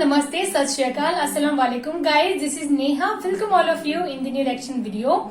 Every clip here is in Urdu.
Namaste, Sat Shri Akal, Assalamu alaikum guys. This is Neha. Welcome all of you in the new reaction video.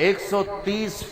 130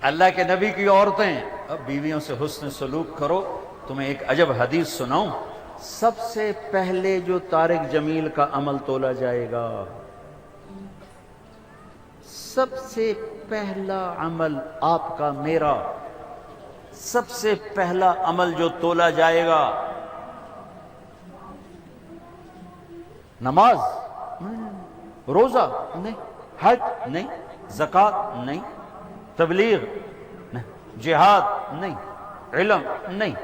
اللہ کے نبی کی عورتیں اب بیویوں سے حسن سلوک کرو. تمہیں ایک عجب حدیث سناؤں. سب سے پہلے جو طارق جمیل کا عمل تولا جائے گا، سب سے پہلا عمل آپ کا میرا، سب سے پہلا عمل جو تولا جائے گا، نماز روزہ نہیں، حج نہیں، زکوٰۃ نہیں، تبلیغ نہیں، جہاد نہیں، علم نہیں،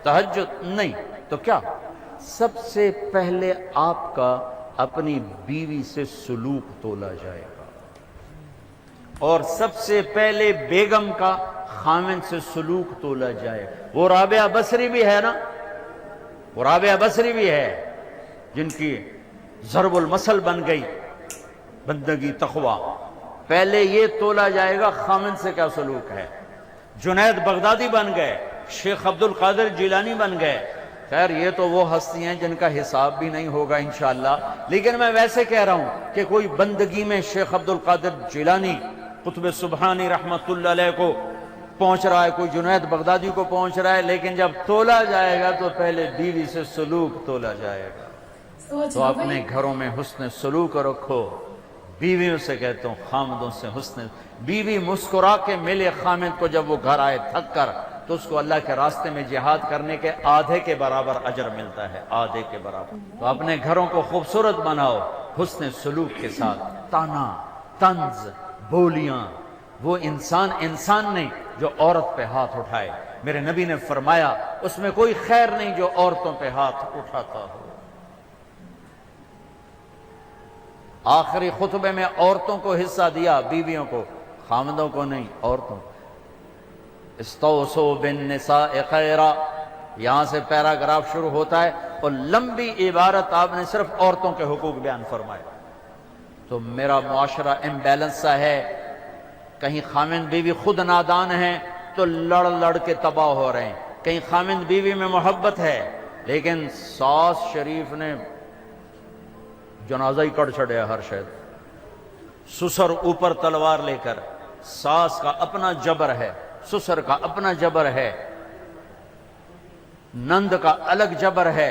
تہجد نہیں. تو کیا؟ سب سے پہلے آپ کا اپنی بیوی سے سلوک تولا جائے گا، اور سب سے پہلے بیگم کا خامن سے سلوک تولا جائے. وہ رابعہ بصری بھی ہے نا، وہ رابعہ بصری بھی ہے جن کی ضرب المثل بن گئی بندگی تقوی. پہلے یہ تولا جائے گا خامن سے کیا سلوک ہے. جنید بغدادی بن گئے، شیخ عبد القادر جیلانی بن گئے. خیر یہ تو وہ ہستی ہیں جن کا حساب بھی نہیں ہوگا انشاءاللہ، لیکن میں ویسے کہہ رہا ہوں کہ کوئی بندگی میں شیخ عبد القادر جیلانی قطب سبحانی رحمت اللہ علیہ کو پہنچ رہا ہے، کوئی جنید بغدادی کو پہنچ رہا ہے، لیکن جب تولا جائے گا تو پہلے بیوی سے سلوک تولا جائے گا. تو اپنے گھروں میں حسن سلوک رکھو. بیویوں سے کہتا ہوں خامدوں سے حسن. بیوی مسکرا کے ملے خامد کو جب وہ گھر آئے تھک کر، تو اس کو اللہ کے راستے میں جہاد کرنے کے آدھے کے برابر اجر ملتا ہے، آدھے کے برابر. تو اپنے گھروں کو خوبصورت بناؤ حسن سلوک کے ساتھ. طعنہ، طنز، بولیاں، وہ انسان نہیں جو عورت پہ ہاتھ اٹھائے. میرے نبی نے فرمایا اس میں کوئی خیر نہیں جو عورتوں پہ ہاتھ اٹھاتا ہو. آخری خطبے میں عورتوں کو حصہ دیا، بیویوں کو، خامدوں کو نہیں، عورتوں. استوصوا بالنساء خیرا، یہاں سے پیراگراف شروع ہوتا ہے اور لمبی عبارت آپ نے صرف عورتوں کے حقوق بیان فرمائے. تو میرا معاشرہ امبیلنس سا ہے. کہیں خامند بیوی خود نادان ہیں تو لڑ کے تباہ ہو رہے ہیں. کہیں خامند بیوی میں محبت ہے لیکن ساس شریف نے جنازہ ہی کر چھڑیا ہر شاید. سسر اوپر تلوار لے کر. ساس کا اپنا جبر ہے، سسر کا اپنا جبر ہے، نند کا الگ جبر ہے.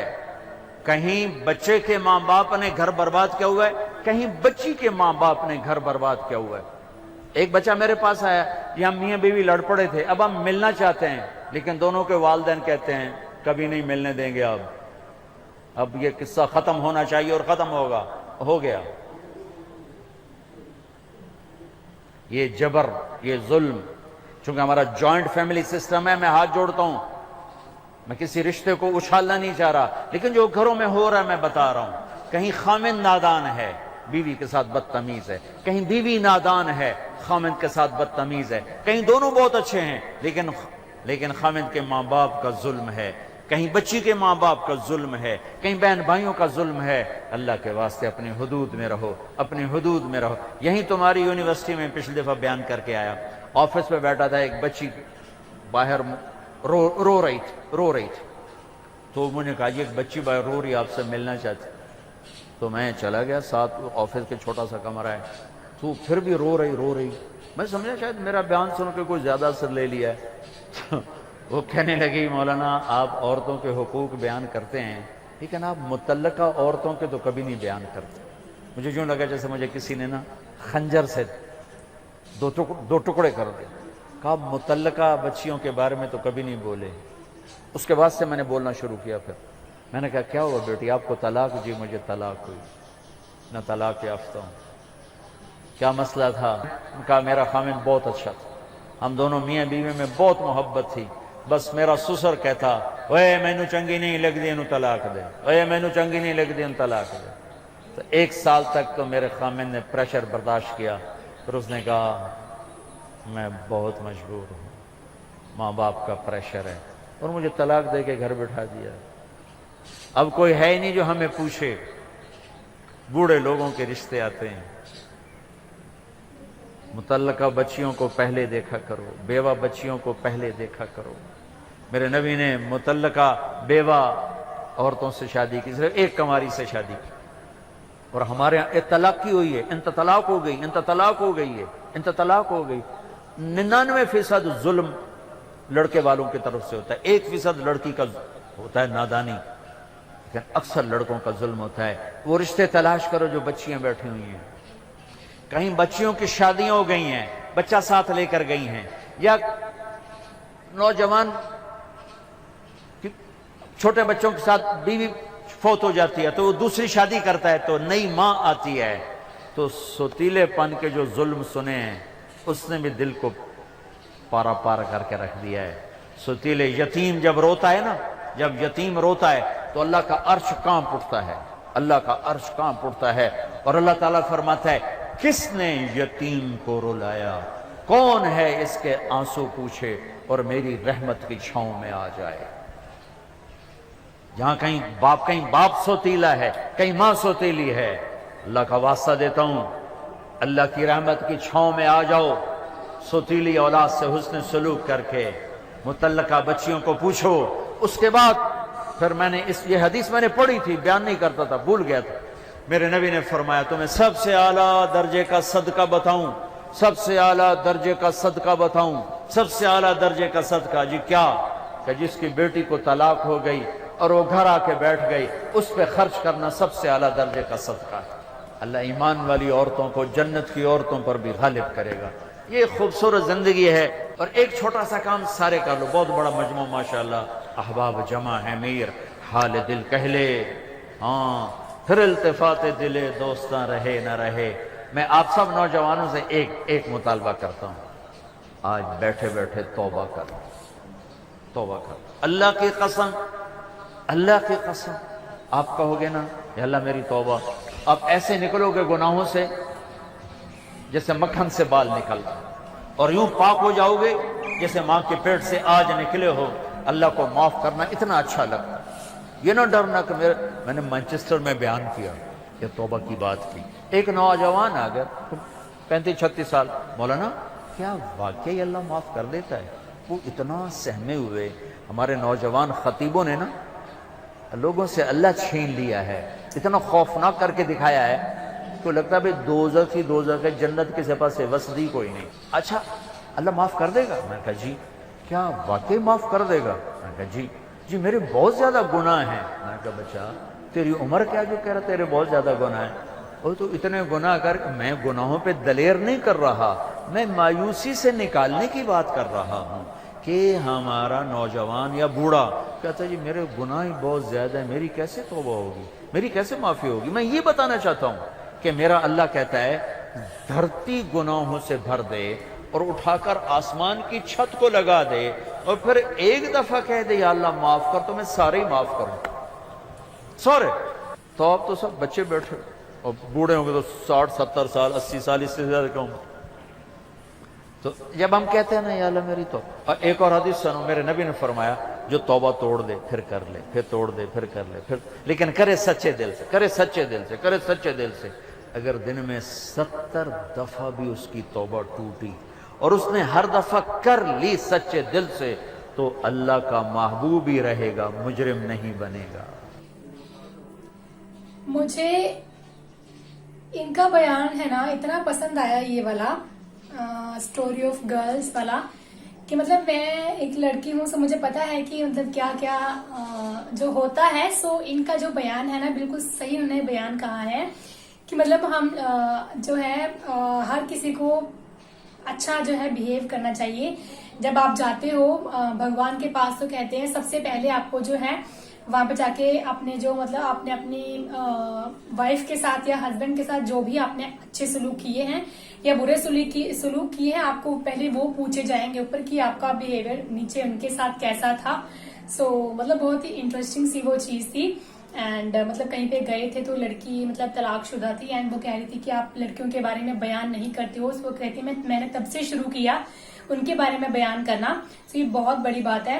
کہیں بچے کے ماں باپ نے گھر برباد کیا ہوا ہے، کہیں بچی کے ماں باپ نے گھر برباد کیا ہوا ہے. ایک بچہ میرے پاس آیا، یہ ہم میاں بیوی لڑ پڑے تھے، اب ہم ملنا چاہتے ہیں لیکن دونوں کے والدین کہتے ہیں کبھی نہیں ملنے دیں گے. اب یہ قصہ ختم ہونا چاہیے اور ختم ہو گیا. یہ جبر، یہ ظلم، چونکہ ہمارا جوائنٹ فیملی سسٹم ہے، میں ہاتھ جوڑتا ہوں، میں کسی رشتے کو اچھالنا نہیں چاہ رہا، لیکن جو گھروں میں ہو رہا ہے میں بتا رہا ہوں. کہیں خامند نادان ہے، بیوی کے ساتھ بدتمیز ہے. کہیں بیوی نادان ہے، خامند کے ساتھ بدتمیز ہے. کہیں دونوں بہت اچھے ہیں لیکن خامند کے ماں باپ کا ظلم ہے. کہیں بچی کے ماں باپ کا ظلم ہے. کہیں بہن بھائیوں کا ظلم ہے. اللہ کے واسطے اپنی حدود میں رہو، اپنی حدود میں رہو. یہیں تمہاری یونیورسٹی میں پچھلی دفعہ بیان کر کے آیا، آفس میں بیٹھا تھا، ایک بچی باہر رو رہی تھی. تو مجھے کہا یہ ایک بچی باہر رو رہی، آپ سے ملنا چاہتی. تو میں چلا گیا، ساتھ آفس کے چھوٹا سا کمرہ ہے، تو پھر بھی رو رہی. میں سمجھا شاید میرا بیان سن کے کوئی زیادہ اثر لے لیا ہے. وہ کہنے لگی مولانا آپ عورتوں کے حقوق بیان کرتے ہیں لیکن آپ متعلقہ عورتوں کے تو کبھی نہیں بیان کرتے. مجھے یوں لگا جیسے مجھے کسی نے نا خنجر سے دو ٹکڑے کر دے. کہا متعلقہ بچیوں کے بارے میں تو کبھی نہیں بولے. اس کے بعد سے میں نے بولنا شروع کیا. پھر میں نے کہا کیا ہوا بیٹی آپ کو طلاق؟ جی مجھے طلاق ہوئی، نہ طلاق یافتہ ہوں. کیا مسئلہ تھا؟ کہا میرا خامند بہت اچھا تھا، ہم دونوں میاں بیوی میں بہت محبت تھی، بس میرا سسر کہتا اوے مینو چنگی نہیں لگدی انہوں طلاق دے، اوے مینو چنگی نہیں لگدی انہوں طلاق دے. تو 1 سال تک تو میرے خامند نے پریشر برداشت کیا. پھر اس نے کہا میں بہت مجبور ہوں، ماں باپ کا پریشر ہے، اور مجھے طلاق دے کے گھر بٹھا دیا. اب کوئی ہے ہی نہیں جو ہمیں پوچھے. بوڑھے لوگوں کے رشتے آتے ہیں. متعلقہ بچیوں کو پہلے دیکھا کرو، بیوہ بچیوں کو پہلے دیکھا کرو. میرے نبی نے متعلقہ بیوہ عورتوں سے شادی کی، صرف ایک کنواری سے شادی کی. اور ہمارے یہاں طلاق کی ہوئی ہے، انت طلاق ہو گئی، انت طلاق ہو گئی ہے، انت طلاق ہو گئی. 99% ظلم لڑکے والوں کی طرف سے ہوتا ہے، 1% لڑکی کا ہوتا ہے نادانی، لیکن اکثر لڑکوں کا ظلم ہوتا ہے۔ وہ رشتے تلاش کرو جو بچیاں بیٹھی ہوئی ہیں، کہیں بچیوں کی شادیاں ہو گئی ہیں، بچہ ساتھ لے کر گئی ہیں، یا نوجوان چھوٹے بچوں کے ساتھ بیوی فوت ہو جاتی ہے تو وہ دوسری شادی کرتا ہے تو نئی ماں آتی ہے، تو سوتیلے پن کے جو ظلم سنے ہیں اس نے بھی دل کو پارا پار کر کے رکھ دیا ہے۔ سوتیلے یتیم جب روتا ہے نا، جب یتیم روتا ہے تو اللہ کا عرش کانپ اٹھتا ہے، اللہ کا عرش کانپ اٹھتا ہے، اور اللہ تعالیٰ فرماتا ہے کس نے یتیم کو رلایا، کون ہے اس کے آنسو پوچھے اور میری رحمت کی چھاؤں میں آ جائے۔ جہاں کہیں باپ سوتیلا ہے، کہیں ماں سوتیلی ہے، اللہ کا واسطہ دیتا ہوں، اللہ کی رحمت کی چھاؤں میں آ جاؤ، سوتیلی اولاد سے حسن سلوک کر کے متعلقہ بچیوں کو پوچھو۔ اس کے بعد پھر میں نے یہ حدیث میں نے پڑھی تھی، بیان نہیں کرتا تھا، بھول گیا تھا، میرے نبی نے فرمایا تمہیں سب سے اعلیٰ درجے کا صدقہ بتاؤں، سب سے اعلیٰ درجے کا صدقہ بتاؤں، سب سے اعلیٰ درجے کا صدقہ؟ جی کیا؟ کہ جس کی بیٹی کو طلاق ہو گئی اور وہ گھر آ کے بیٹھ گئی، اس پہ خرچ کرنا سب سے اعلیٰ درجے کا صدقہ ہے۔ اللہ ایمان والی عورتوں کو جنت کی عورتوں پر بھی غالب کرے گا۔ یہ خوبصورت زندگی ہے، اور ایک چھوٹا سا کام سارے کر لو، بہت بڑا مجموعہ ماشاءاللہ، احباب جمع ہے میر، حال دل کہہ لے، ہاں پھر التفات دلے دوستاں رہے نہ رہے۔ میں آپ سب نوجوانوں سے ایک مطالبہ کرتا ہوں، آج بیٹھے بیٹھے توبہ کر، توبہ کر، اللہ کی قسم، اللہ کی قسم آپ کہو گے نا یا اللہ میری توبہ، آپ ایسے نکلو گے گناہوں سے جیسے مکھن سے بال نکلتا، اور یوں پاک ہو جاؤ گے جیسے ماں کے پیٹ سے آج نکلے ہو۔ اللہ کو معاف کرنا اتنا اچھا لگتا، یہ نہ ڈرنا کہ میں نے مانچسٹر میں بیان کیا، یہ توبہ کی بات کی، ایک نوجوان آ گیا 35-36 سال، مولانا کیا واقعی اللہ معاف کر دیتا ہے؟ وہ اتنا سہمے ہوئے، ہمارے نوجوان خطیبوں نے نا لوگوں سے اللہ چھین لیا ہے، اتنا خوفناک کر کے دکھایا ہے تو لگتا ہے بھئی دوزخ ہے، جنت کے سپاس سے وسدی کوئی نہیں۔ اچھا اللہ معاف کر دے گا؟ میں نے کہا جی۔ کیا واقعی معاف کر دے گا؟ میں نے کہا جی میرے بہت زیادہ گناہ ہیں۔ میں نے کہا بچہ تیری عمر کیا جو کہہ رہا تیرے بہت زیادہ گناہ ہیں؟ اور تو اتنے گناہ کر، میں گناہوں پہ دلیر نہیں کر رہا، میں مایوسی سے نکالنے کی بات کر رہا ہوں کہ ہمارا نوجوان یا بوڑھا کہتا ہے جی میرے گناہ ہی بہت زیادہ ہیں، میری کیسے توبہ ہوگی، میری کیسے معافی ہوگی؟ میں یہ بتانا چاہتا ہوں کہ میرا اللہ کہتا ہے دھرتی گناہوں سے بھر دے اور اٹھا کر آسمان کی چھت کو لگا دے، اور پھر ایک دفعہ کہہ دے یا اللہ معاف کر، تو میں سارے ہی معاف کروں، سارے۔ تو اب تو سب بچے بیٹھے اور بوڑھے ہوں گے تو 60-70 سال 80 سال، اس سے زیادہ کہوں۔ تو جب ہم کہتے ہیں نا یا اللہ میری توبہ، اور ایک اور حدیث سنو، میرے نبی نے فرمایا جو توبہ توڑ دے پھر کر لے، پھر توڑ دے پھر کر لے، پھر لیکن کرے سچے دل سے، کرے سچے دل سے، کرے سچے دل سے۔ اگر دن میں 70 دفعہ بھی اس کی توبہ ٹوٹی اور اس نے ہر دفعہ کر لی سچے دل سے، تو اللہ کا محبوب ہی رہے گا، مجرم نہیں بنے گا۔ مجھے ان کا بیان ہے نا اتنا پسند آیا، یہ والا اسٹوری آف گرلز والا، کہ مطلب میں ایک لڑکی ہوں، سو مجھے پتا ہے کہ مطلب کیا کیا جو ہوتا ہے۔ سو ان کا جو بیان ہے نا بالکل صحیح انہوں نے بیان کہا ہے کہ مطلب ہم جو ہے ہر کسی کو اچھا جو ہے بیہیو کرنا چاہیے۔ جب آپ جاتے ہو بھگوان کے پاس تو کہتے ہیں سب سے پہلے آپ کو جو ہے وہاں پہ جا کے اپنے جو مطلب آپ نے اپنی وائف کے ساتھ یا ہسبینڈ کے ساتھ جو بھی آپ نے اچھے سلوک کیے ہیں یا برے سلوک کیے ہیں، آپ کو پہلے وہ پوچھے جائیں گے اوپر کہ آپ کا بیہیویئر نیچے ان کے ساتھ کیسا تھا۔ سو مطلب بہت ہی انٹرسٹنگ سی وہ چیز تھی۔ اینڈ مطلب کہیں پہ گئے تھے تو لڑکی مطلب طلاق شدہ تھی، اینڈ وہ کہہ رہی تھی کہ آپ لڑکیوں کے بارے میں بیان نہیں کرتے ہو۔ وہ کہتی میں نے تب سے شروع کیا ان کے بارے میں بیان کرنا۔ تو یہ بہت بڑی بات ہے،